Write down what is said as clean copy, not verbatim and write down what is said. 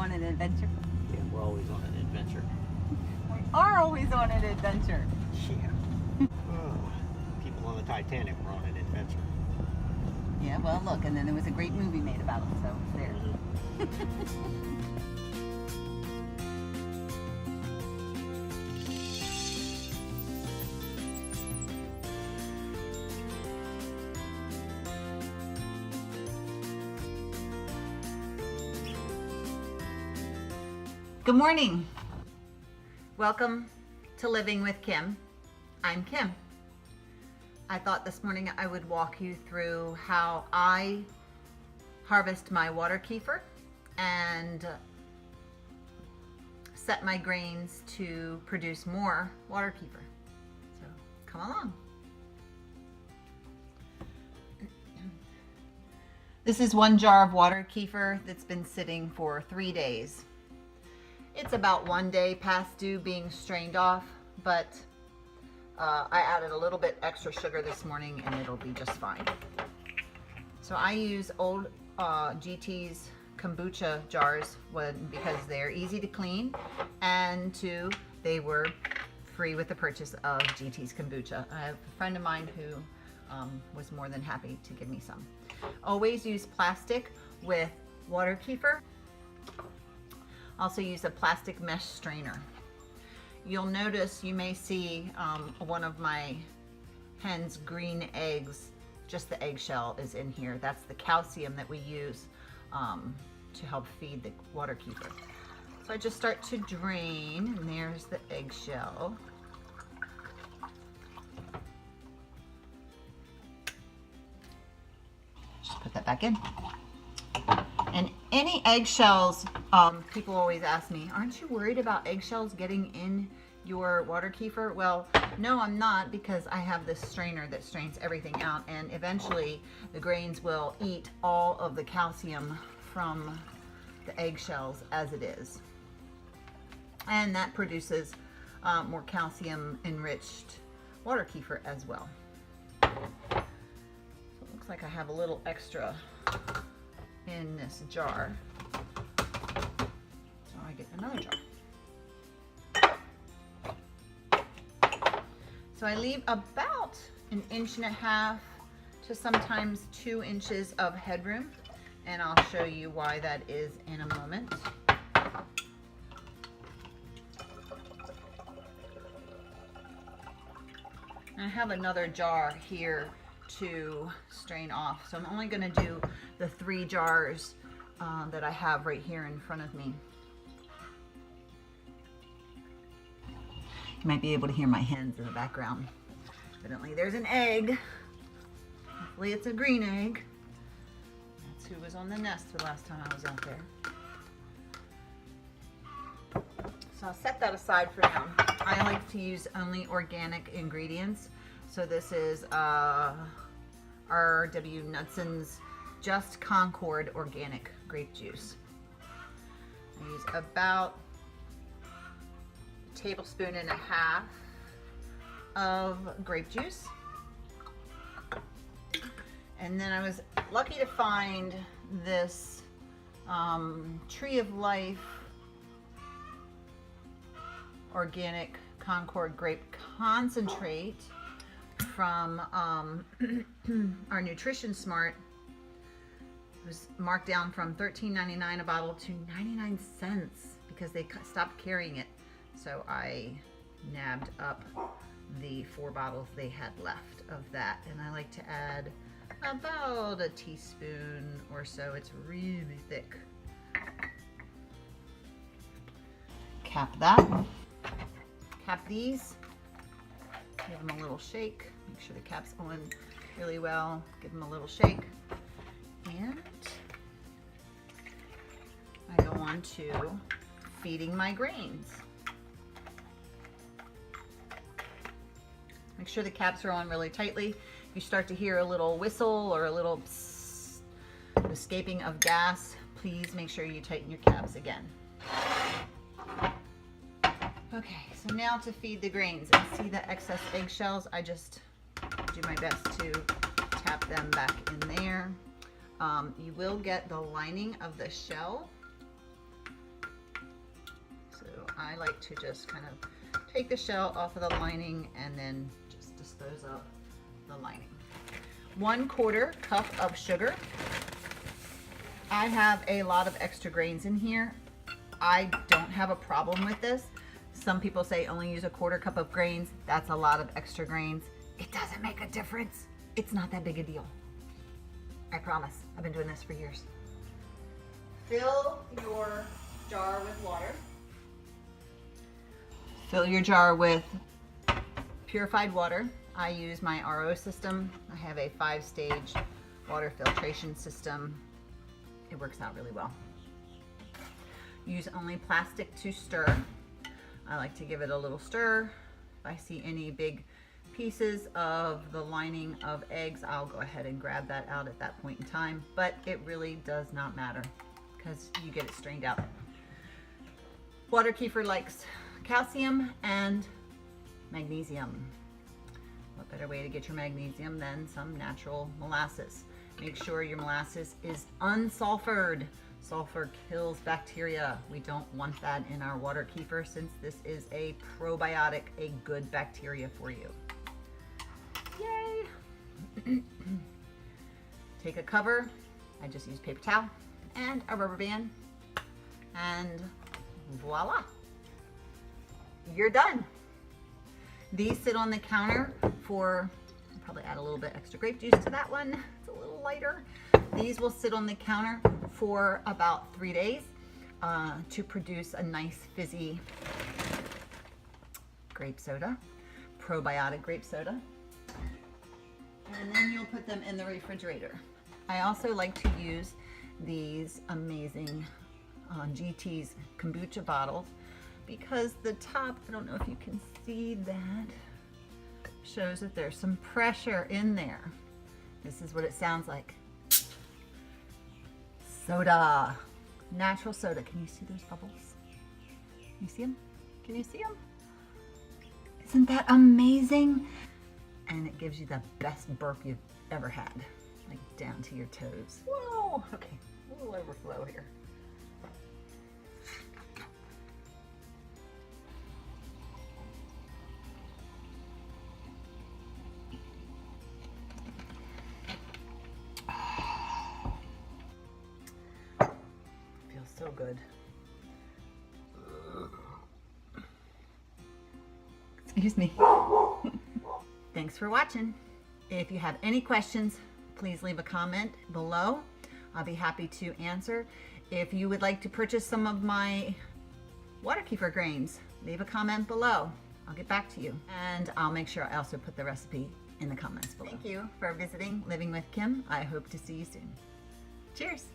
on an adventure? Yeah, we're always on an adventure. We are always on an adventure. Yeah. People on the Titanic were on an adventure. Yeah, well, look, and then there was a great movie made about it, so it's there. Good morning. Welcome to Living with Kim. I'm Kim. I thought this morning I would walk you through how I harvest my water kefir and set my grains to produce more water kefir. So come along. This is 1 jar of water kefir that's been sitting for 3 days. It's about 1 day past due being strained off, but I added a little bit extra sugar this morning and it'll be just fine. So I use old GT's kombucha jars because they're easy to clean, and 2, they were free with the purchase of GT's kombucha. I have a friend of mine who was more than happy to give me some. Always use plastic with water kefir. Also use a plastic mesh strainer. You'll notice, you may see one of my hen's green eggs, just the eggshell is in here. That's the calcium that we use to help feed the water kefir. So I just start to drain, and there's the eggshell. Just put that back in. And any eggshells, people always ask me, aren't you worried about eggshells getting in your water kefir? Well, no, I'm not, because I have this strainer that strains everything out, and eventually the grains will eat all of the calcium from the eggshells as it is. And that produces more calcium enriched water kefir as well. So it looks like I have a little extra in this jar, so I get another jar. So I leave about 1.5 inches to sometimes 2 inches of headroom, and I'll show you why that is in a moment. I have another jar here to strain off, so I'm only going to do the 3 jars that I have right here in front of me. You might be able to hear my hens in the background. Evidently there's an egg. Hopefully it's a green egg. That's who was on the nest the last time I was out there. So I'll set that aside for now. I like to use only organic ingredients. So this is R.W. Knudson's Just Concord Organic Grape Juice. I use about 1.5 tablespoons of grape juice. And then I was lucky to find this Tree of Life Organic Concord Grape Concentrate from our Nutrition Smart. It was marked down from $13.99 a bottle to 99 cents because they stopped carrying it. So I nabbed up the 4 bottles they had left of that, and I like to add about a teaspoon or so. It's really thick. Cap that. Cap these. Give them a little shake. Make sure the cap's on really well. Give them a little shake. And I go on to feeding my grains. Make sure the caps are on really tightly. If you start to hear a little whistle or a little psst, escaping of gas, please make sure you tighten your caps again. Okay, so now to feed the grains. And see the excess eggshells? I just do my best to tap them back in there. You will get the lining of the shell I like to just kind of take the shell off of the lining and then just dispose of the lining. 1/4 cup of sugar. I have a lot of extra grains in here. I don't have a problem with this. Some people say only use 1/4 cup of grains. That's a lot of extra grains. It doesn't make a difference. It's not that big a deal. I promise. I've been doing this for years. Fill your jar with water. Fill your jar with purified water. I use my RO system. I have a 5-stage water filtration system. It works out really well. Use only plastic to stir. I like to give it a little stir. If I see any big pieces of the lining of eggs, I'll go ahead and grab that out at that point in time, but it really does not matter because you get it strained out. Water kefir likes calcium and magnesium. What better way to get your magnesium than some natural molasses? Make sure your molasses is unsulfured. Sulfur kills bacteria. We don't want that in our water kefir since this is a probiotic, a good bacteria for you. Yay! Take a cover. I just use paper towel and a rubber band, and voila, you're done. These sit on the counter for, I'll probably add a little bit extra grape juice to that one. It's a little lighter. These will sit on the counter for about 3 days to produce a nice fizzy grape soda, probiotic grape soda. And then you'll put them in the refrigerator. I also like to use these amazing GT's kombucha bottles because the top, I don't know if you can see that, shows that there's some pressure in there. This is what it sounds like. Soda, natural soda. Can you see those bubbles? Can you see them? Can you see them? Isn't that amazing? And it gives you the best burp you've ever had, like down to your toes. Whoa, okay, a little overflow here. Feels so good. Excuse me. Thanks for watching. If you have any questions, please leave a comment below. I'll be happy to answer. If you would like to purchase some of my water kefir grains, leave a comment below. I'll get back to you. And I'll make sure I also put the recipe in the comments below. Thank you for visiting Living with Kim. I hope to see you soon. Cheers.